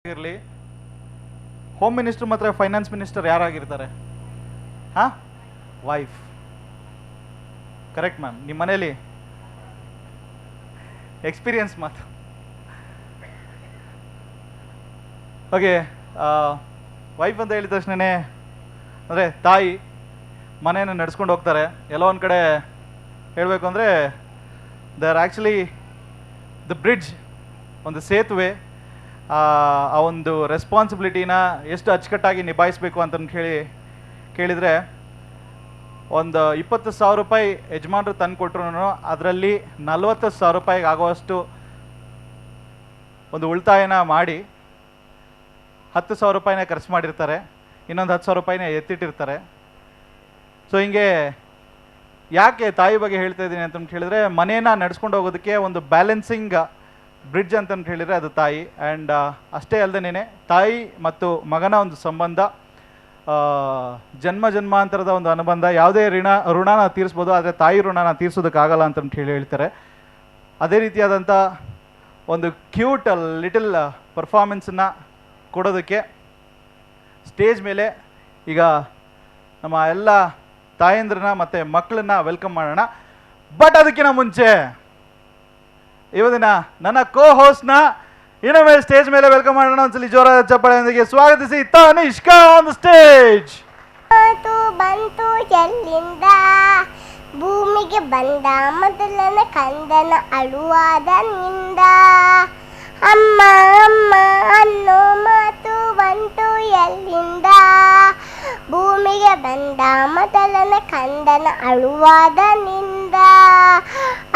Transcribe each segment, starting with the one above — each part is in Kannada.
ಇರಲಿ, ಹೋಮ್ ಮಿನಿಸ್ಟರ್ ಮತ್ತು ಫೈನಾನ್ಸ್ ಮಿನಿಸ್ಟರ್ ಯಾರಾಗಿರ್ತಾರೆ? ಹಾಂ, ವೈಫ್. Correct ma'am. ನಿಮ್ಮ ಮನೇಲಿ ಎಕ್ಸ್ಪೀರಿಯನ್ಸ್ ಮಾತು. ಓಕೆ, ವೈಫ್ ಅಂತ ಹೇಳಿದ ತಕ್ಷಣವೇ ಅಂದರೆ ತಾಯಿ ಮನೆಯನ್ನು ನಡೆಸ್ಕೊಂಡು ಹೋಗ್ತಾರೆ. ಎಲ್ಲೋ ಒಂದು ಕಡೆ ಹೇಳಬೇಕು ಅಂದರೆ they are actually the bridge, ಒಂದು ಸೇತುವೆ. ಆ ಒಂದು ರೆಸ್ಪಾನ್ಸಿಬಿಲಿಟಿನ ಎಷ್ಟು ಅಚ್ಚುಕಟ್ಟಾಗಿ ನಿಭಾಯಿಸಬೇಕು ಅಂತ ಕೇಳಿದರೆ, ಒಂದು 20,000 ರೂಪಾಯಿ ಯಜಮಾನರು ತಂದು ಕೊಟ್ಟರು ಅದರಲ್ಲಿ 40,000 ರೂಪಾಯಿಗೆ ಆಗುವಷ್ಟು ಒಂದು ಉಳಿತಾಯನ ಮಾಡಿ 10,000 ರೂಪಾಯಿನ ಖರ್ಚು ಮಾಡಿರ್ತಾರೆ, ಇನ್ನೊಂದು 10,000 ರೂಪಾಯಿನ ಎತ್ತಿಟ್ಟಿರ್ತಾರೆ. ಸೊ ಹಿಂಗೆ ಯಾಕೆ ತಾಯಿ ಬಗ್ಗೆ ಹೇಳ್ತಾ ಇದ್ದೀನಿ ಅಂತ ಹೇಳಿದ್ರೆ, ಮನೇನ ನಡ್ಸ್ಕೊಂಡು ಹೋಗೋದಕ್ಕೆ ಒಂದು ಬ್ಯಾಲೆನ್ಸಿಂಗ್ ಬ್ರಿಡ್ಜ್ ಅಂತಂತ ಹೇಳಿದರೆ ಅದು ತಾಯಿ. ಆ್ಯಂಡ್ ಅಷ್ಟೇ ಅಲ್ಲದೇನೆ ತಾಯಿ ಮತ್ತು ಮಗನ ಒಂದು ಸಂಬಂಧ ಜನ್ಮ ಜನ್ಮಾಂತರದ ಒಂದು ಅನುಬಂಧ. ಯಾವುದೇ ಋಣನ ತೀರಿಸ್ಬೋದು, ಆದರೆ ತಾಯಿ ಋಣನ ತೀರಿಸೋದಕ್ಕಾಗಲ್ಲ ಅಂತ ಹೇಳ್ತಾರೆ. ಅದೇ ರೀತಿಯಾದಂಥ ಒಂದು ಕ್ಯೂಟ್ ಲಿಟಲ್ ಪರ್ಫಾರ್ಮೆನ್ಸನ್ನು ಕೊಡೋದಕ್ಕೆ ಸ್ಟೇಜ್ ಮೇಲೆ ಈಗ ನಮ್ಮ ಎಲ್ಲ ತಾಯಂದ್ರನ್ನ ಮತ್ತು ಮಕ್ಕಳನ್ನ ವೆಲ್ಕಮ್ ಮಾಡೋಣ. ಬಟ್ ಅದಕ್ಕಿಂತ ಮುಂಚೆ ಇವತ್ತಿನ ನನ್ನ ಕೋ ಹೋಸ್ಟ್ನ ಇನ್ನೊಮ್ಮೆ ಸ್ಟೇಜ್ ಮೇಲೆ ವೆಲ್ಕಮ್ ಮಾಡೋಣ. ಒಂದ್ಸಲಿ ಜೋರಾದ ಚಪ್ಪಾಳೆಯೊಂದಿಗೆ ಸ್ವಾಗತಿಸಿ ತನಿಷ್ಕಾ ಆನ್ ದ ಸ್ಟೇಜ್. ಬಂತು ಎಲ್ಲಿಂದ ಭೂಮಿಗೆ ಬಂದ ಮೊದಲನ ಕಂದನ ಅಳುವಾದ ನಿಂದ, ಅಮ್ಮ ಅಮ್ಮ ಅನ್ನೋ ಮಾತು ಬಂತು ಎಲ್ಲಿಂದ ಭೂಮಿಗೆ ಬಂದ ಮೊದಲನ ಕಂದನ ಅಳುವಾದ ನಿಂದ,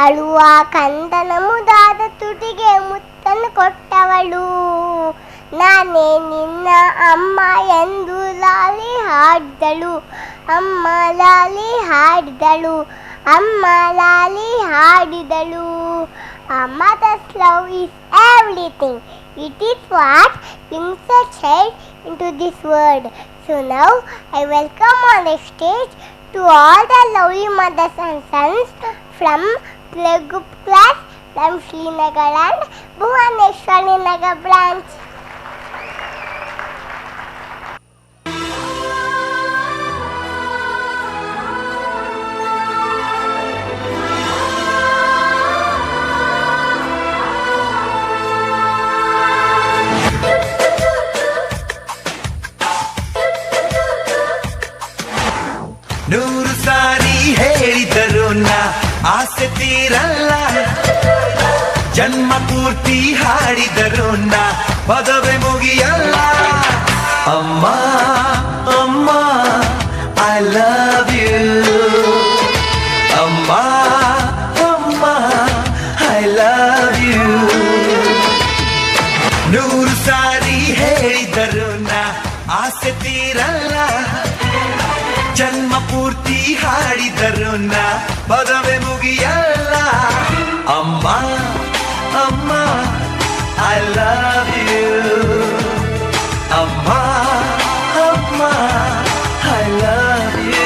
ಅಳುವ ಕಂದನ ಮುದಾದ ತುಟಿಗೆ ಮುತ್ತನ್ನು ಕೊಟ್ಟವಳು ನಾನೇ ನಿನ್ನ ಅಮ್ಮ ಎಂದು ಲಾಲಿ ಹಾಡಿದಳು, ಅಮ್ಮ ಲಾಲಿ ಹಾಡಿದಳು, ಅಮ್ಮ ಲಾಲಿ ಹಾಡಿದಳು. A mother's love is everything. It is what brings a child into this world. So now I welcome on the stage to all the lovely mothers and sons from playgroup class from Srinagar and Bhubaneswari Nagar branch. ನೂರು ಸಾರಿ ಹೇಳಿದರು ನಾ ಆಸೆ ತೀರಲ್ಲ, ಜನ್ಮ ಪೂರ್ತಿ ಹಾಡಿದರು ನಾ ಪದವೇ ಮುಗಿಯಲ್ಲ. ಅಮ್ಮ ಅಮ್ಮ ಐ ಲವ್ ಯು, ಅಮ್ಮ ಅಮ್ಮ ಐ ಲವ್ ಯು. ನೂರು ಸಾರಿ ಹೇಳಿದರು ನಾ ಆಸೆ ತೀರಲ್ಲ, ಜನ್ಮ ಪೂರ್ತಿ ಹಾಡಿದರು ನಾ ಪದವೇ ಮುಗಿಯಲ್ಲ. ಅಮ್ಮ ಅಮ್ಮ ಐ ಲವ್ ಯು, ಅಮ್ಮ ಅಮ್ಮ I love you.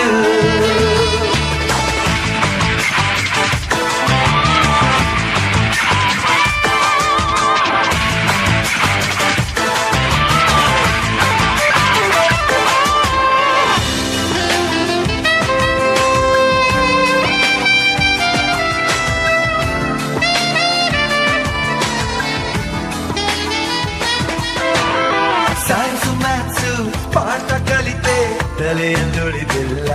Science maths ಪಾಠ ಕಲಿತೆ ತಲೆಯನ್ನುಳಿದಿಲ್ಲ,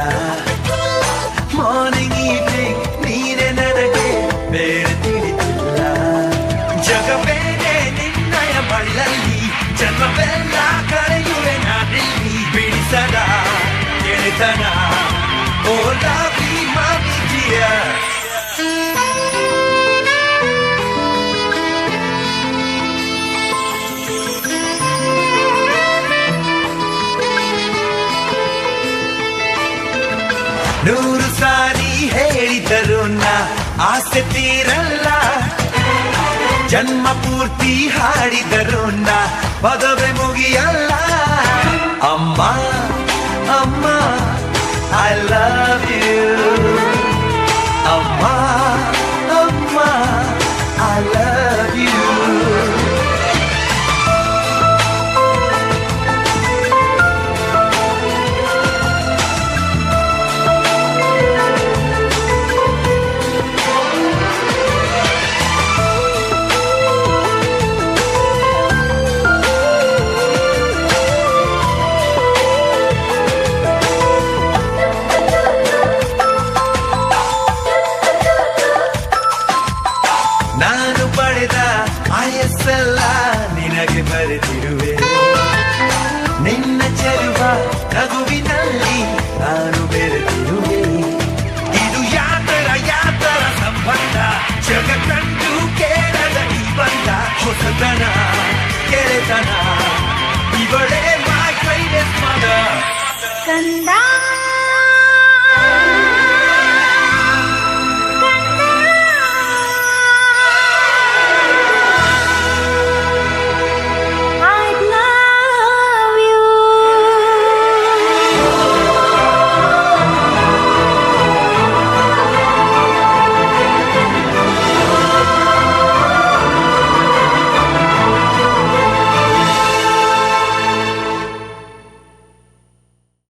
ಮಾರ್ನಿಂಗ್ ಈವ್ನಿಂಗ್ ನೀನೆ ನನಗೆ ಬೇರೆ ತಿಳಿದಿಲ್ಲ. ಜಗವೇನೆ ನಿನ್ನಯ ಬಳ್ಳಲ್ಲಿ, ಜನ್ಮವೆಲ್ಲ ಕಳೆಯುವೆ ನಾನಿಲ್ಲಿ, ಬಿಡಿಸದ ಗೆಳೆತನ ಓ ಲವ್ಲಿ ಮಮ್ಮಿ ಡಿಯರ್. ನೂರು ಸಾರಿ ಹೇಳಿದರು ನಾ ಆಸೆ ತೀರಲ್ಲ, ಜನ್ಮ ಪೂರ್ತಿ ಹಾಡಿದರು ನಾ ಪದವೇ ಮುಗಿಯಲ್ಲ. ಅಮ್ಮ ಅಮ್ಮ ಐ ಲವ್ ಯು, ಅಮ್ಮ ಅಮ್ಮ ಐ ಲವ್ ಯು. ಮಾಸೆಲ್ಲ ನಿನಗೆ ಬರೆದಿರುವೆ